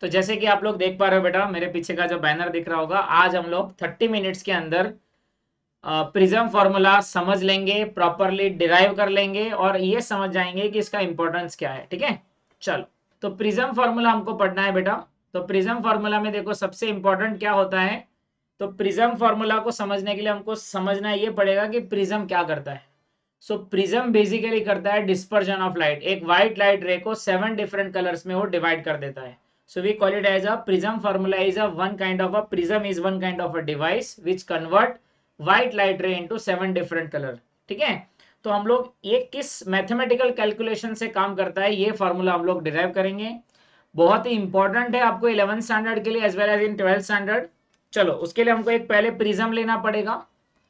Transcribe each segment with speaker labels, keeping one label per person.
Speaker 1: तो जैसे कि आप लोग देख पा रहे हो बेटा, मेरे पीछे का जो बैनर दिख रहा होगा, आज हम लोग 30 मिनट्स के अंदर प्रिज्म फॉर्मूला समझ लेंगे, प्रॉपरली डिराइव कर लेंगे और ये समझ जाएंगे कि इसका इंपॉर्टेंस क्या है। ठीक है, चलो। तो प्रिज्म फॉर्मूला हमको पढ़ना है बेटा। तो प्रिज्म फॉर्मूला में देखो सबसे इंपॉर्टेंट क्या होता है। तो प्रिज्म फॉर्मूला को समझने के लिए हमको समझना ये पड़ेगा कि प्रिज्म क्या करता है। सो प्रिज्म बेसिकली करता है डिस्पर्जन ऑफ लाइट। एक व्हाइट लाइट रे को 7 डिफरेंट कलर्स में वो डिवाइड कर देता है। So we call it as a prism. Formula is a one kind of a prism is one kind of a device which convert white light ray into 7 different color. ठीक है, तो हम लोग ये किस मैथमेटिकल कैलकुलेशन से काम करता है ये फॉर्मूला हम लोग डिराइव करेंगे। बहुत ही इंपॉर्टेंट है आपको 11th स्टैंडर्ड के लिए as well as in 12th standard. चलो, उसके लिए हमको एक पहले प्रिज्म लेना पड़ेगा।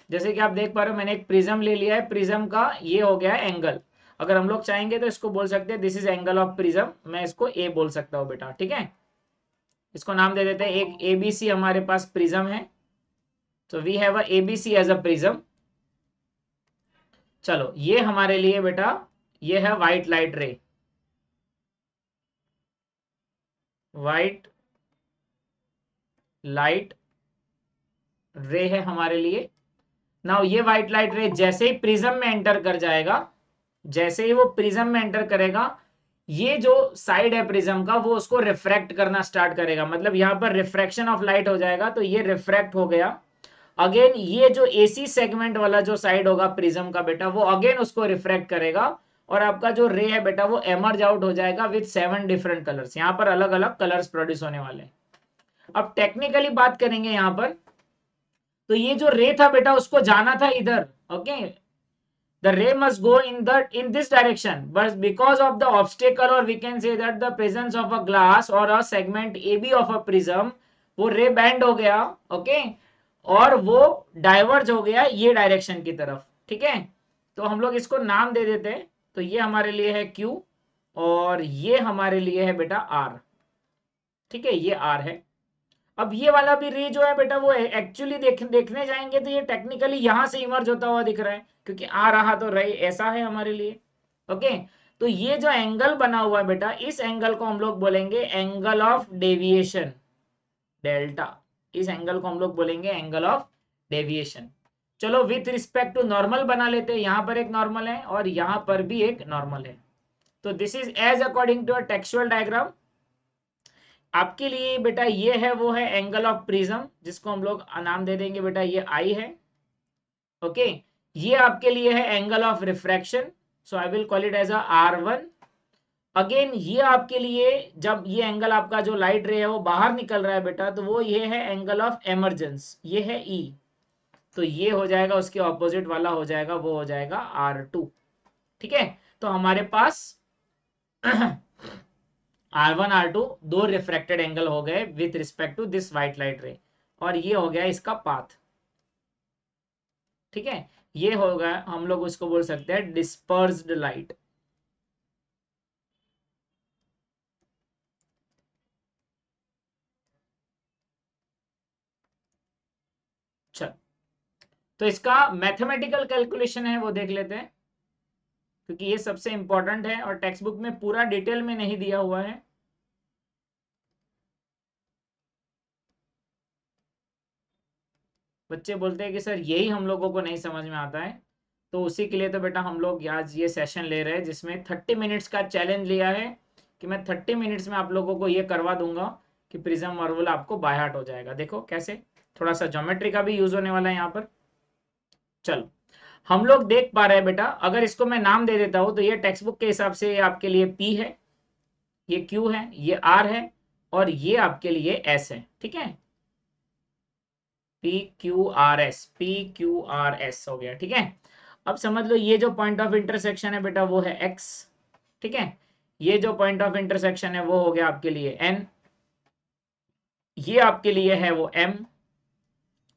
Speaker 1: जैसे कि आप देख पा रहे हो, मैंने एक प्रिज्म ले लिया है। प्रिज्म का ये हो गया है एंगल। अगर हम लोग चाहेंगे तो इसको बोल सकते हैं this is angle of prism. मैं इसको ए बोल सकता हूँ बेटा। ठीक है, इसको नाम दे देते हैं, एक एबीसी हमारे पास प्रिज्म है। तो we have a ABC as a prism. चलो, ये हमारे लिए बेटा ये है white light ray. White light ray है हमारे लिए। नाउ ये व्हाइट लाइट रे जैसे ही प्रिज्म में एंटर कर जाएगा, जैसे ही वो प्रिज्म में एंटर करेगा, ये जो साइड है प्रिज्म का वो उसको रिफ्रैक्ट करना स्टार्ट करेगा। मतलब यहाँ पर रिफ्रैक्शन ऑफ लाइट हो जाएगा। तो ये रिफ्रैक्ट हो गया। अगेन ये जो एसी सेगमेंट वाला जो साइड होगा प्रिज्म का बेटा, वो अगेन उसको रिफ्रैक्ट करेगा और आपका जो रे है बेटा वो एमर्ज आउट हो जाएगा विद 7 डिफरेंट कलर्स। यहाँ पर अलग अलग कलर्स प्रोड्यूस होने वाले हैं। अब टेक्निकली बात करेंगे यहाँ पर, तो ये जो रे था बेटा उसको जाना था इधर। Okay, the ray must go in this direction, but because of the obstacle, or we can say that the presence of a glass or a segment AB of a prism, वो रे बैंड हो गया। Okay, और वो diverge हो गया ये direction की तरफ। ठीक है, तो हम लोग इसको नाम दे देते हैं। तो ये हमारे लिए है Q और ये हमारे लिए है बेटा R। ठीक है, ये R है। अब ये वाला भी रे जो है बेटा वो एक्चुअली देखने जाएंगे तो ये टेक्निकली यहां से इमर्ज होता हुआ दिख रहा है, क्योंकि आ रहा तो रे ऐसा है हमारे लिए। ओके, तो ये जो एंगल बना हुआ है बेटा, इस एंगल को हम लोग बोलेंगे एंगल ऑफ डेविएशन, डेल्टा। इस एंगल को हम लोग बोलेंगे एंगल ऑफ डेविएशन। चलो, विथ रिस्पेक्ट टू नॉर्मल बना लेते हैं। यहां पर एक नॉर्मल है और यहां पर भी एक नॉर्मल है। तो this is as according to a textual diagram. आपके लिए बेटा ये है वो है एंगल ऑफ प्रिज्म, जिसको हम लोग नाम दे देंगे बेटा ये आई है। ओके, ये आपके लिए है angle of refraction. So I will call it as R1। Again ये आपके लिए जब ये एंगल आपका जो लाइट रे है वो बाहर निकल रहा है बेटा, तो वो ये है एंगल ऑफ एमरजेंस, ये है E। तो ये हो जाएगा उसके ऑपोजिट वाला हो जाएगा, वो हो जाएगा R2। ठीक है, तो हमारे पास R1 R2 दो रिफ्रैक्टेड एंगल हो गए with respect to this white light ray, और ये हो गया इसका पाथ। ठीक है, ये होगा, हम लोग उसको बोल सकते हैं डिस्पर्स्ड लाइट। चल, तो इसका मैथमेटिकल कैलकुलेशन है वो देख लेते हैं, क्योंकि ये सबसे इंपॉर्टेंट है और टेक्स्ट बुक में पूरा डिटेल में नहीं दिया हुआ है। बच्चे बोलते हैं कि सर यही हम लोगों को नहीं समझ में आता है। तो उसी के लिए तो बेटा हम लोग आज ये सेशन ले रहे हैं, जिसमें 30 मिनट्स का चैलेंज लिया है कि मैं 30 मिनट्स में आप लोगों को ये करवा दूंगा कि प्रिज्म फॉर्मूला आपको बाय हार्ट हो जाएगा। देखो कैसे, थोड़ा सा ज्योमेट्री का भी यूज होने वाला है यहाँ पर। चलो, हम लोग देख पा रहे हैं बेटा, अगर इसको मैं नाम दे देता हूं तो ये टेक्स्ट बुक के हिसाब से आपके लिए P है, ये Q है, ये R है और ये आपके लिए S है। ठीक है, PQRS हो गया। ठीक है, अब समझ लो ये जो पॉइंट ऑफ इंटरसेक्शन है बेटा वो है X। ठीक है, ये जो पॉइंट ऑफ इंटरसेक्शन है वो हो गया आपके लिए N, ये आपके लिए है वो M।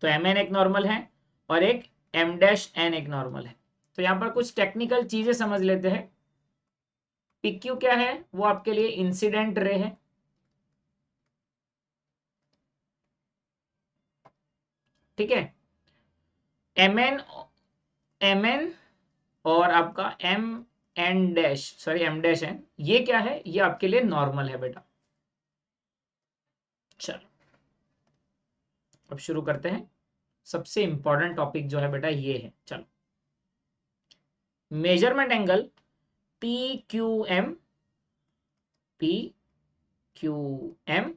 Speaker 1: तो MN एक नॉर्मल है और एक M-N एक नॉर्मल है। तो यहाँ पर कुछ टेक्निकल चीजें समझ लेते हैं। PQ क्या है, वो आपके लिए इंसिडेंट रे है। ठीक है, MN और आपका M-N-, सॉरी M-N, ये क्या है, ये आपके लिए नॉर्मल है बेटा। चलो अब शुरू करते हैं। सबसे इंपॉर्टेंट टॉपिक जो है बेटा ये है। चलो, measurement angle P Q M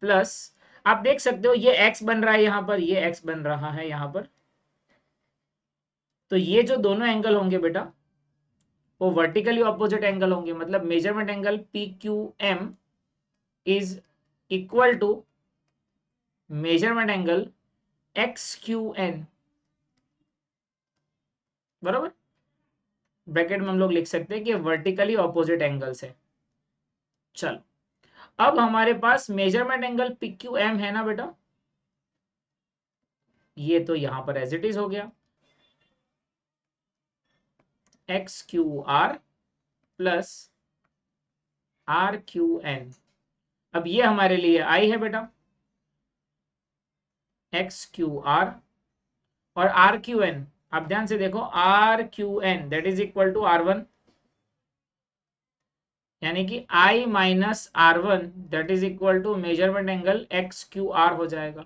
Speaker 1: plus, आप देख सकते हो ये एक्स बन रहा है यहां पर, ये एक्स बन रहा है यहां पर। तो ये जो दोनों एंगल होंगे बेटा वो वर्टिकली ऑपोजिट एंगल होंगे। मतलब measurement angle P Q M is equal to measurement angle X Q N, बराबर। ब्रैकेट में हम लोग लिख सकते हैं कि वर्टिकली ऑपोजिट एंगल्स है। चलो, अब हमारे पास measurement angle P Q M है ना बेटा, ये तो यहां पर एज इट इज हो गया X Q R plus R Q N. अब ये हमारे लिए आई है बेटा, एक्स क्यू आर और आर क्यू एन। आप ध्यान से देखो, R Q N that is equal to R one, यानी कि I minus R one that is equal to measurement angle X Q R हो जाएगा।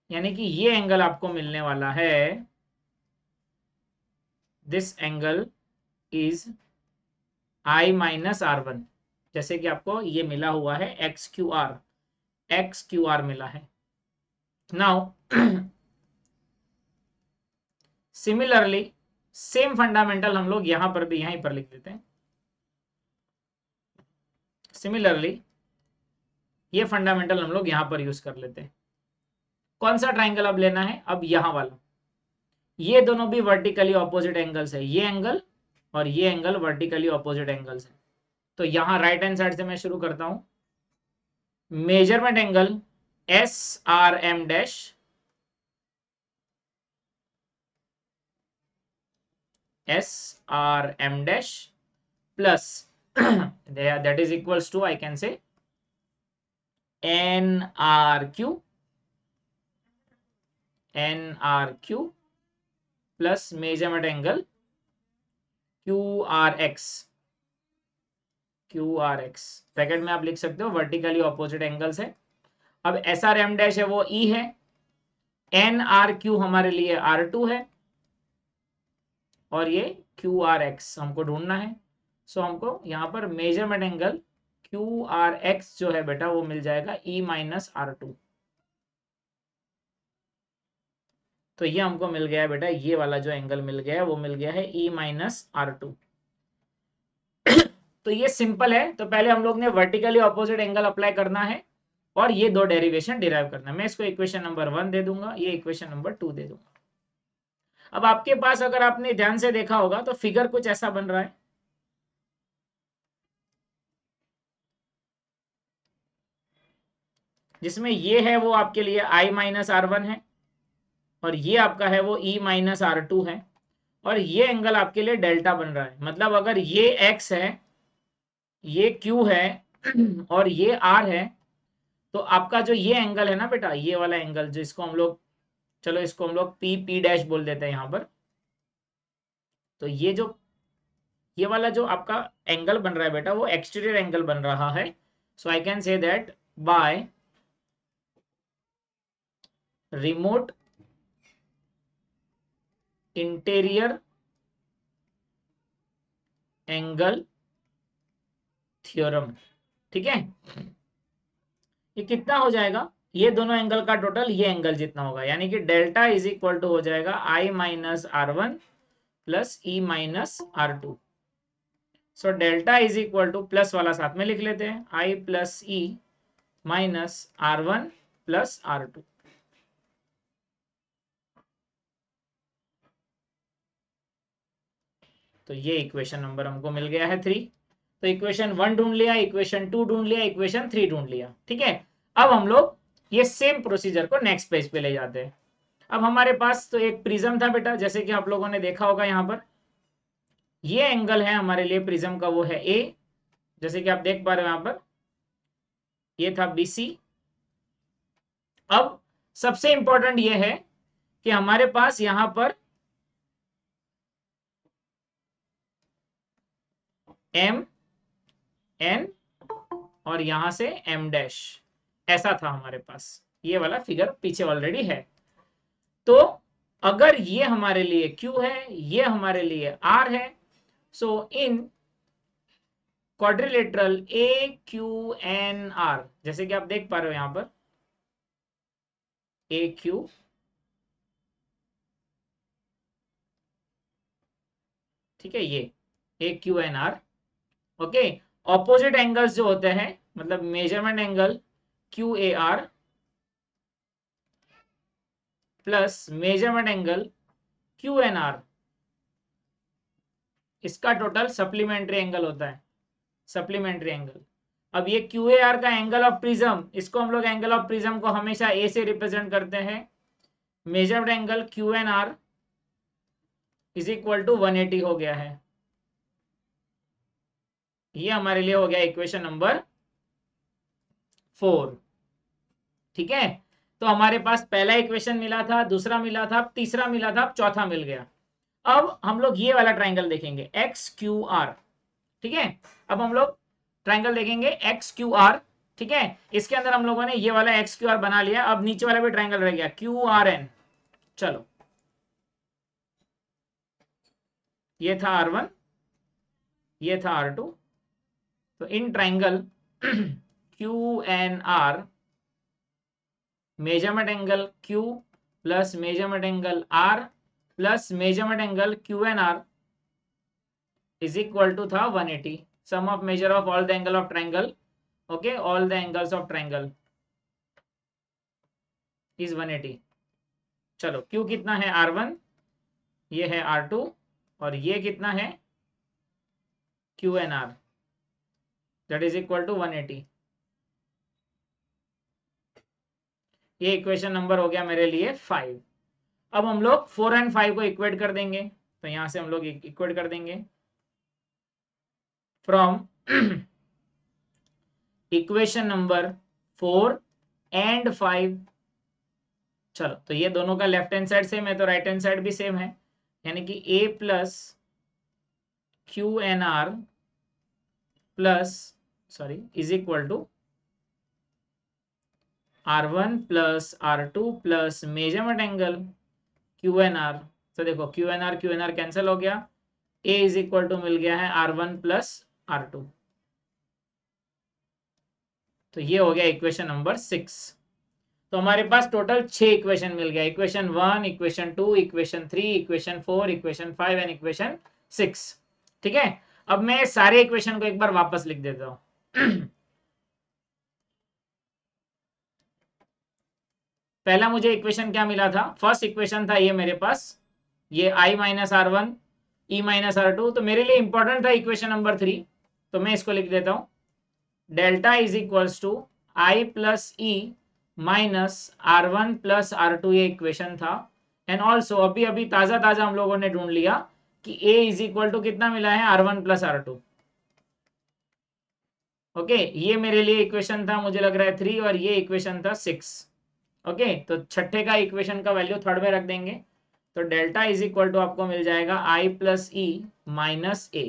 Speaker 1: यानी कि ये एंगल आपको मिलने वाला है, this angle is I minus R one, जैसे कि आपको ये मिला हुआ है एक्स क्यू आर मिला है। नाउ सिमिलरली सेम फंडामेंटल हम लोग यहां पर भी यहीं पर लिख देते हैं। सिमिलरली ये फंडामेंटल हम लोग यहां पर यूज कर लेते हैं। कौन सा ट्राइंगल अब लेना है, अब यहां वाला। ये दोनों भी वर्टिकली ऑपोजिट एंगल्स है, ये एंगल और ये एंगल वर्टिकली ऑपोजिट एंगल्स है। तो यहां राइट हैंड साइड से मैं शुरू करता हूं। Measurement angle S R M dash plus that is equals to, I can say, NRQ plus measurement angle QRX। Bracket में आप लिख सकते हो वर्टिकली ऑपोजिट एंगल्स है। अब SRM डैश है वो E है, NRQ हमारे लिए R2 है और ये QRX हमको ढूंढना है। सो हमको यहाँ पर मेजरमेंट एंगल QRX जो है बेटा वो मिल जाएगा E माइनस R2। तो ये हमको मिल गया है बेटा, ये वाला जो एंगल मिल गया है वो मिल गया है E माइनस R2। तो ये सिंपल है। तो पहले हम लोग ने वर्टिकली ऑपोजिट एंगल अप्लाई करना है और ये दो डेरिवेशन डिराइव करना है। मैं इसको इक्वेशन नंबर 1 दे दूंगा, ये इक्वेशन नंबर 2 दे दूंगा। अब आपके पास अगर आपने ध्यान से देखा होगा तो फिगर कुछ ऐसा बन रहा है, जिसमें ये है वो आपके लिए I माइनस R1 है और ये आपका है वो E माइनस R2 है और ये एंगल आपके लिए डेल्टा बन रहा है। मतलब अगर ये X है, ये Q है और ये R है, तो आपका जो ये एंगल है ना बेटा, ये वाला एंगल जो इसको हम लोग, चलो इसको हम लोग P डैश बोल देते हैं यहाँ पर। तो ये वाला जो आपका एंगल बन रहा है बेटा वो एक्सटीरियर एंगल बन रहा है। So I can say that by remote interior angle theorem. ठीक है, ये कितना हो जाएगा, ये दोनों एंगल का टोटल ये एंगल जितना होगा, यानी कि डेल्टा इज इक्वल टू हो जाएगा I minus R1 plus E minus R2। So delta is equal to, plus वाला साथ में लिख लेते हैं, I plus E minus R1 plus R2। तो ये इक्वेशन नंबर हमको मिल गया है 3। तो इक्वेशन 1 ढूंढ लिया, इक्वेशन 2 ढूंढ लिया, इक्वेशन 3 ढूंढ लिया। ठीक है, अब हम लोग ये सेम प्रोसीजर को नेक्स्ट पेज पे ले जाते हैं। अब हमारे पास तो एक प्रिज्म था बेटा, जैसे कि आप लोगों ने देखा होगा यहाँ पर ये एंगल है हमारे लिए प्रिज्म का, वो है ए, जैसे कि आप देख पा रहे हो यहाँ पर ये था BC। अब सबसे इंपॉर्टेंट ये है कि हमारे पास यहाँ पर M एन और यहां से एम डैश, ऐसा था हमारे पास। ये वाला फिगर पीछे ऑलरेडी है। तो अगर ये हमारे लिए Q है, ये हमारे लिए R है, सो इन क्वाड्रिलेटरल AQNR, जैसे कि आप देख पा रहे हो यहां पर AQ, ठीक है, ये AQNR, ओके। ऑपोजिट एंगल्स जो होते हैं, मतलब measurement angle QAR plus measurement angle QNR, इसका टोटल सप्लीमेंट्री एंगल होता है, सप्लीमेंट्री एंगल। अब ये QAR का एंगल ऑफ प्रिज्म, इसको हम लोग एंगल ऑफ प्रिज्म को हमेशा A से रिप्रेजेंट करते हैं। Measured angle QNR is equal to 180 हो गया है। ये हमारे लिए हो गया इक्वेशन नंबर 4, ठीक है। तो हमारे पास पहला इक्वेशन मिला था, दूसरा मिला था, तीसरा मिला था, चौथा मिल गया। अब हम लोग ये वाला ट्राइंगल देखेंगे XQR, ठीक है। अब हम लोग ट्राइंगल देखेंगे XQR, ठीक है। इसके अंदर हम लोगों ने ये वाला XQR बना लिया। अब नीचे वाला भी ट्राइंगल रह गया QRN। चलो, ये था R1, ये था R2। तो in triangle QNR, measurement angle Q plus measurement angle R plus measurement angle QNR is equal to था 180। Sum of measure of all the angle of triangle, okay, all the angles of triangle is 180। चलो, Q कितना है R1, ये है R2, और ये कितना है QNR, that is equal to 180। ये इक्वेशन नंबर हो गया मेरे लिए 5। अब हम लोग 4 और 5 को इक्वेट कर देंगे। तो यहां से हम लोग इक्वेट कर देंगे फ्रॉम इक्वेशन नंबर 4 एंड 5। चलो, तो ये दोनों का लेफ्ट हैंड साइड सेम है, तो राइट हैंड साइड भी सेम है, यानी कि A plus QNR plus sorry is equal to R1 plus R2 plus measurement angle QNR। तो देखो QNR कैंसिल हो गया, A इज इक्वल टू मिल गया है R1 प्लस R2। तो ये हो गया इक्वेशन नंबर 6। तो हमारे पास टोटल 6 इक्वेशन मिल गया, equation 1, equation 2, equation 3, equation 4, equation 5 and equation 6, ठीक है। अब मैं सारे इक्वेशन को एक बार वापस लिख देता हूं। पहला मुझे इक्वेशन क्या मिला था, फर्स्ट इक्वेशन था ये मेरे पास, ये I minus R1 E minus R2। तो मेरे लिए इंपॉर्टेंट था इक्वेशन नंबर 3, तो मैं इसको लिख देता हूं, delta is equals to I plus E minus R1 plus R2, ये इक्वेशन था। एंड ऑल्सो अभी अभी ताजा ताजा हम लोगों ने ढूंढ लिया कि A इज इक्वल टू कितना मिला है, R1 प्लस R2, ओके। ये मेरे लिए इक्वेशन था, मुझे लग रहा है 3, और ये इक्वेशन था 6, ओके। तो छठे का इक्वेशन का वैल्यू थर्ड में रख देंगे। तो डेल्टा इज इक्वल टू आपको मिल जाएगा I plus E minus A,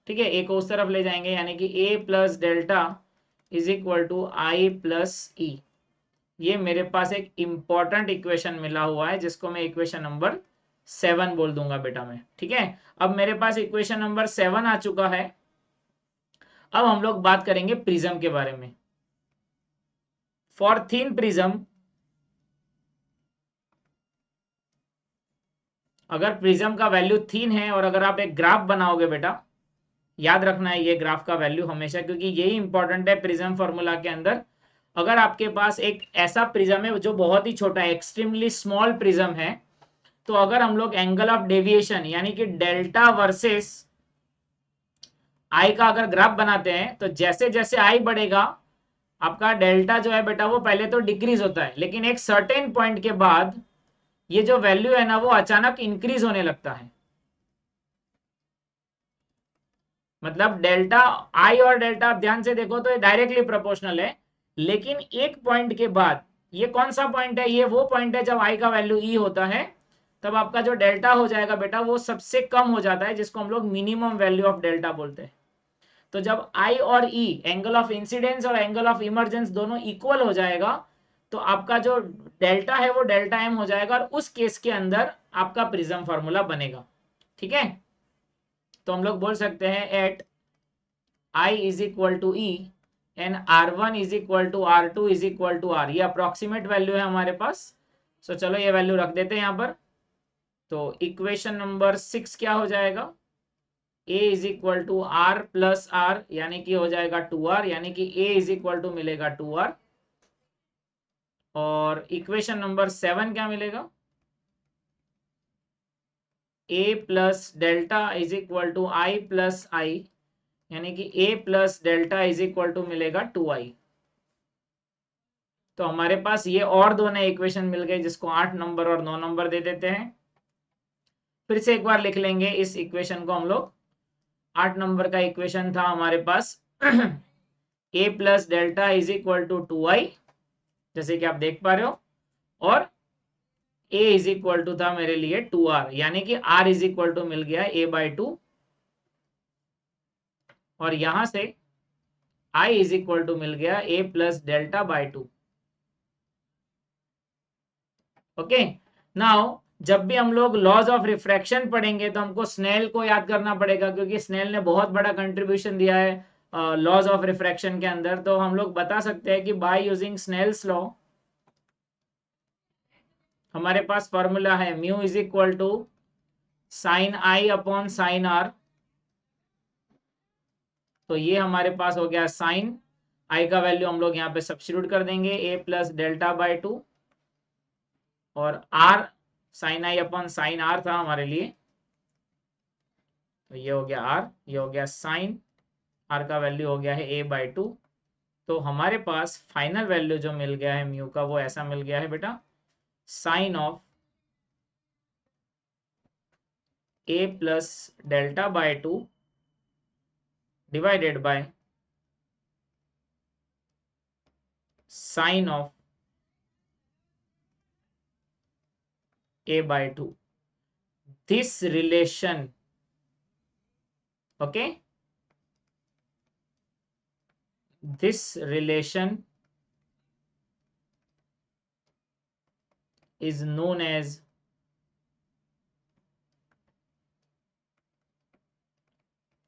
Speaker 1: ठीक है। ए को उस तरफ ले जाएंगे, यानी कि A plus delta is equal to I plus E। ये मेरे पास एक इंपॉर्टेंट इक्वेशन मिला हुआ है, जिसको मैं इक्वेशन नंबर 7 बोल दूंगा बेटा मैं, ठीक है। अब मेरे पास इक्वेशन नंबर 7 आ चुका है। अब हम लोग बात करेंगे प्रिज्म के बारे में। फॉर थिन प्रिज्म, अगर प्रिज्म का वैल्यू थिन है और अगर आप एक ग्राफ बनाओगे बेटा, याद रखना है ये ग्राफ का वैल्यू हमेशा, क्योंकि यही इंपॉर्टेंट है प्रिज्म फॉर्मूला के अंदर। अगर आपके पास एक ऐसा प्रिज्म है जो बहुत ही छोटा है, एक्सट्रीमली स्मॉल प्रिज्म है, तो अगर हम लोग एंगल ऑफ डेविएशन यानी कि डेल्टा वर्सेस आई का अगर ग्राफ बनाते हैं, तो जैसे जैसे आई बढ़ेगा आपका डेल्टा जो है बेटा वो पहले तो डिक्रीज होता है, लेकिन एक सर्टेन पॉइंट के बाद ये जो वैल्यू है ना वो अचानक इंक्रीज होने लगता है। मतलब डेल्टा आई और डेल्टा आप ध्यान से देखो तो ये डायरेक्टली प्रोपोर्शनल है, लेकिन एक पॉइंट के बाद, ये कौन सा पॉइंट है, ये वो पॉइंट है जब आई का वैल्यू ई होता है, तब आपका जो डेल्टा हो जाएगा बेटा वो सबसे कम हो जाता है, जिसको हम लोग मिनिमम वैल्यू ऑफ डेल्टा बोलते हैं। तो जब आई और ई एंगल ऑफ इंसिडेंस और एंगल ऑफ इमर्जेंस दोनों इक्वल हो जाएगा तो आपका जो डेल्टा है वो डेल्टा एम हो जाएगा और उस केस के अंदर आपका प्रिज्म फॉर्मूला बनेगा। ठीक है, तो हम लोग बोल सकते हैं at I is equal to E and R1 is equal to R2 is equal to R, ये अप्रोक्सीमेट वैल्यू है हमारे पास। सो चलो ये वैल्यू रख देते हैं यहाँ पर। तो इक्वेशन नंबर 6 क्या हो जाएगा, a is equal to R plus R यानी कि हो जाएगा 2r, यानी कि a इज इक्वल टू मिलेगा 2r। और इक्वेशन नंबर 7 क्या मिलेगा, a plus delta is equal to I plus I यानी कि a plus delta is equal to मिलेगा 2i। तो हमारे पास ये और दो नए इक्वेशन मिल गए जिसको 8 नंबर और 9 नंबर दे देते हैं। फिर से एक बार लिख लेंगे इस इक्वेशन को हम लोग। 8 नंबर का इक्वेशन था हमारे पास a plus delta is equal to 2i, जैसे कि आप देख पा रहे हो, और a इज इक्वल टू था मेरे लिए 2r, यानी कि r इज इक्वल टू मिल गया a/2, और यहां से i इज इक्वल टू मिल गया a plus delta by 2। Okay, now जब भी हम लोग लॉज ऑफ रिफ्रैक्शन पढ़ेंगे तो हमको स्नेल को याद करना पड़ेगा, क्योंकि स्नेल ने बहुत बड़ा कंट्रीब्यूशन दिया है लॉज ऑफ रिफ्रैक्शन के अंदर। तो हम लोग बता सकते हैं कि बाय यूजिंग स्नेल्स लॉ हमारे पास फॉर्मूला है mu is equal to sine I upon sine R. तो ये हमारे पास हो गया साइन आई का वैल्यू हम लोग यहाँ पे सब्स्टिट्यूट कर देंगे a प्लस डेल्टा बाय 2, और r sine I upon sine R था हमारे लिए, तो ये हो गया r, ये हो गया साइन r का वैल्यू हो गया है a/2। तो हमारे पास फाइनल वैल्यू जो मिल गया है म्यू का वो ऐसा मिल गया है बेटा, sine of a plus delta by 2 divided by sine of a/2। this relation, okay, this relation is known as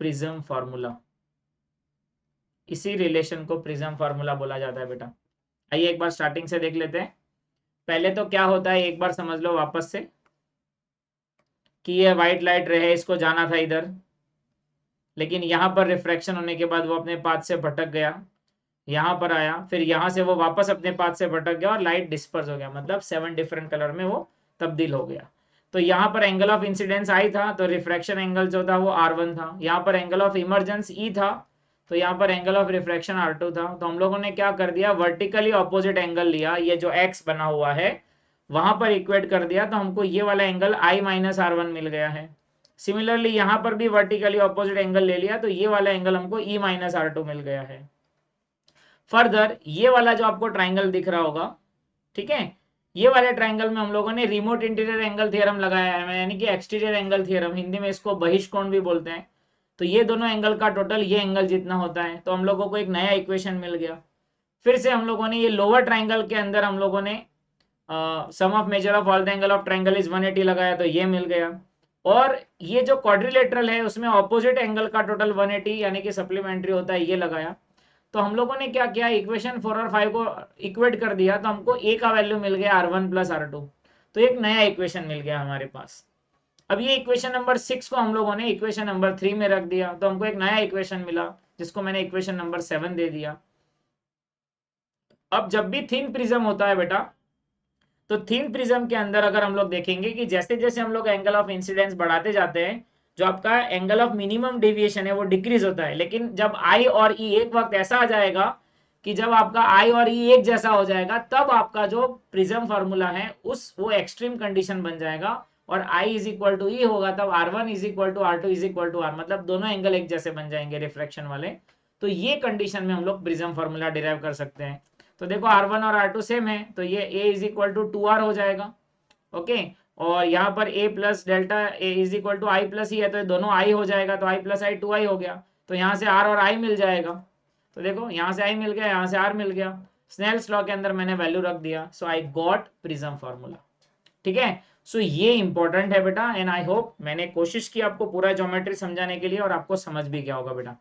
Speaker 1: prism formula. इसी रिलेशन को प्रिज्म फार्मूला बोला जाता है बेटा। आइए एक बार स्टार्टिंग से देख लेते हैं। पहले तो क्या होता है एक बार समझ लो वापस से, कि ये व्हाइट लाइट रहे, इसको जाना था इधर, लेकिन यहाँ पर रिफ्रैक्शन होने के बाद वो अपने पाथ से भटक गया, यहाँ पर आया, फिर यहाँ से वो वापस अपने पाथ से भटक गया और लाइट डिस्पर्स हो गया, मतलब 7 डिफरेंट कलर में वो तब्दील हो गया। तो यहाँ पर एंगल ऑफ इंसिडेंस आई था, तो रिफ्रैक्शन एंगल जो था वो R1 था। यहाँ पर एंगल ऑफ इमरजेंस ई था, तो यहाँ पर एंगल ऑफ रिफ्रैक्शन R2 था। तो हम लोगों ने क्या कर दिया, वर्टिकली ऑपोजिट एंगल लिया, ये जो x बना हुआ है वहां पर इक्वेट कर दिया, तो हमको ये वाला एंगल I माइनस R1 मिल गया है। सिमिलरली यहाँ पर भी वर्टिकली ऑपोजिट एंगल ले लिया, तो ये वाला एंगल हमको E माइनस R2 मिल गया है। फर्दर ये वाला जो आपको ट्राइंगल दिख रहा होगा, ठीक है, ये वाले ट्राइंगल में हम लोगों ने रिमोट इंटीरियर एंगल थ्योरम लगाया है, यानी कि एक्सटीरियर एंगल थ्योरम, हिंदी में इसको बहिष्कोण भी बोलते हैं। तो ये दोनों एंगल का टोटल ये एंगल जितना होता है, तो हम लोगों को एक नया इक्वेशन मिल गया। फिर से हम लोगों ने ये लोअर ट्राइंगल के अंदर हम लोगों ने sum of measure of all the angle of triangle is 180 लगाया, तो ये मिल गया। और ये जो क्वाड्रिलेटरल है उसमें ऑपोजिट एंगल का टोटल 180 यानी कि सप्लीमेंट्री होता है, ये लगाया। तो हम लोगों ने क्या किया, इक्वेशन 4 और 5 को इक्वेट कर दिया, तो हमको a का वैल्यू मिल गया R1 प्लस R2, तो एक नया इक्वेशन मिल गया हमारे पास। अब ये इक्वेशन नंबर 6 को हम लोगों ने इक्वेशन नंबर 3 में रख दिया, तो हमको एक नया इक्वेशन मिला जिसको मैंने इक्वेशन नंबर 7 दे दिया। अब जब भी थिन प्रिज्म होता है बेटा, तो थिन प्रिज्म के अंदर अगर हम लोग देखेंगे कि जैसे जैसे हम लोग एंगल ऑफ इंसिडेंस बढ़ाते जाते हैं, जो आपका एंगल ऑफ मिनिमम डेविएशन है वो डिक्रीज होता है। लेकिन जब आई और ई एक वक्त ऐसा आ जाएगा कि जब आपका आई और ई एक जैसा हो जाएगा, तब आपका जो प्रिज्म फार्मूला है वो एक्सट्रीम कंडीशन बन जाएगा, और I is equal to E होगा, तब R1 is equal to R2 is equal to R, मतलब दोनों एंगल एक जैसे बन जाएंगे रिफ्रैक्शन वाले। तो ये कंडीशन में हम लोग प्रिज्म फार्मूला डिराइव कर सकते हैं। तो देखो R1 और R2 सेम है, तो ये a is equal to 2R हो जाएगा। ओके, और यहाँ पर a plus delta a is equal to I plus ही है, तो दोनों i हो जाएगा, तो i प्लस आई 2i हो गया। तो यहाँ से आर और आई मिल जाएगा। तो देखो यहाँ से आई मिल गया, यहाँ से आर मिल गया, स्नेल्स लॉ के अंदर मैंने वैल्यू रख दिया, सो आई गॉट प्रिज्म फॉर्मूला। ठीक है, सो ये इंपॉर्टेंट है बेटा, एंड आई होप मैंने कोशिश की आपको पूरा ज्योमेट्री समझाने के लिए और आपको समझ भी गया होगा बेटा।